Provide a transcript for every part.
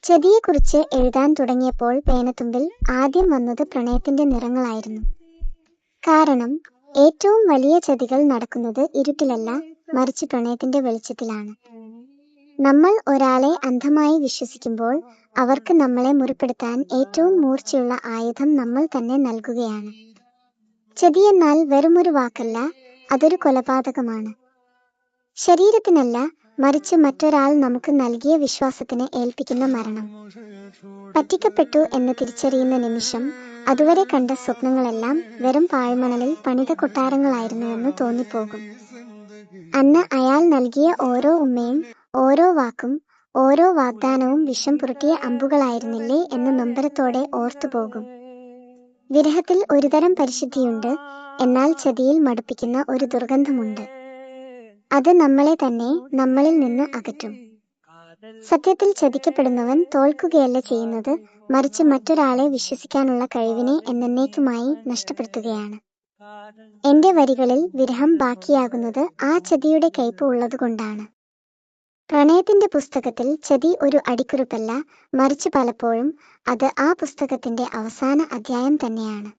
ചതിയെക്കുറിച്ച് എഴുതാൻ തുടങ്ങിയപ്പോൾ പേനത്തുമ്പിൽ ആദ്യം വന്നത് പ്രണയത്തിന്റെ നിറങ്ങളായിരുന്നു. കാരണം ഏറ്റവും വലിയ ചതികൾ നടക്കുന്നത് ഇരുട്ടിലല്ല, മറിച്ച് പ്രണയത്തിന്റെ വെളിച്ചത്തിലാണ്. നമ്മൾ ഒരാളെ അന്ധമായി വിശ്വസിക്കുമ്പോൾ അവർക്ക് നമ്മളെ മുറിപ്പെടുത്താൻ ഏറ്റവും മൂർച്ചയുള്ള ആയുധം നമ്മൾ തന്നെ നൽകുകയാണ്. ചതിയെന്നാൽ വെറുമൊരു വാക്കല്ല, അതൊരു കൊലപാതകമാണ്. ശരീരത്തിനല്ല, മറിച്ച് മറ്റൊരാൾ നമുക്ക് നൽകിയ വിശ്വാസത്തിന് ഏൽപ്പിക്കുന്ന മരണം. പറ്റിക്കപ്പെട്ടു എന്ന് തിരിച്ചറിയുന്ന നിമിഷം അതുവരെ കണ്ട സ്വപ്നങ്ങളെല്ലാം വെറും പാഴ്മണലിൽ പണിത കൊട്ടാരങ്ങളായിരുന്നുവെന്ന് തോന്നിപ്പോകും. അന്ന് അയാൾ നൽകിയ ഓരോ ഉമ്മയും ഓരോ വാക്കും ഓരോ വാഗ്ദാനവും വിഷം പുരട്ടിയ അമ്പുകളായിരുന്നില്ലേ എന്ന് നൊമ്പരത്തോടെ ഓർത്തുപോകും. വിരഹത്തിൽ ഒരുതരം പരിശുദ്ധിയുണ്ട്, എന്നാൽ ചതിയിൽ മടുപ്പിക്കുന്ന ഒരു ദുർഗന്ധമുണ്ട്. അത് നമ്മളെ തന്നെ നമ്മളിൽ നിന്ന് അകറ്റും. സത്യത്തിൽ ചതിക്കപ്പെടുന്നവൻ തോൽക്കുകയല്ല ചെയ്യുന്നത്, മറിച്ച് മറ്റൊരാളെ വിശ്വസിക്കാനുള്ള കഴിവിനെ എന്നേക്കുമായി നഷ്ടപ്പെടുത്തുകയാണ്. എന്റെ വരികളിൽ വിരഹം ബാക്കിയാകുന്നത് ആ ചതിയുടെ കയ്പ് ഉള്ളതുകൊണ്ടാണ്. പ്രണയത്തിന്റെ പുസ്തകത്തിൽ ചതി ഒരു അടിക്കുറിപ്പല്ല, മറിച്ച് പലപ്പോഴും അത് ആ പുസ്തകത്തിന്റെ അവസാന അധ്യായം തന്നെയാണ്.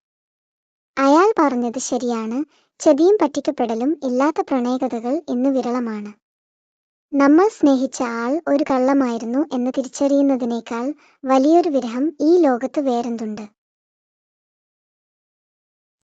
അയാൾ പറഞ്ഞത് ശരിയാണ്, ചതിയും പറ്റിക്കപ്പെടലും ഇല്ലാത്ത പ്രണയകഥകൾ ഇന്ന് വിരളമാണ്. നമ്മൾ സ്നേഹിച്ച ആൾ ഒരു കള്ളമായിരുന്നു എന്ന് തിരിച്ചറിയുന്നതിനേക്കാൾ വലിയൊരു വിരഹം ഈ ലോകത്ത് വേറെന്തുണ്ട്?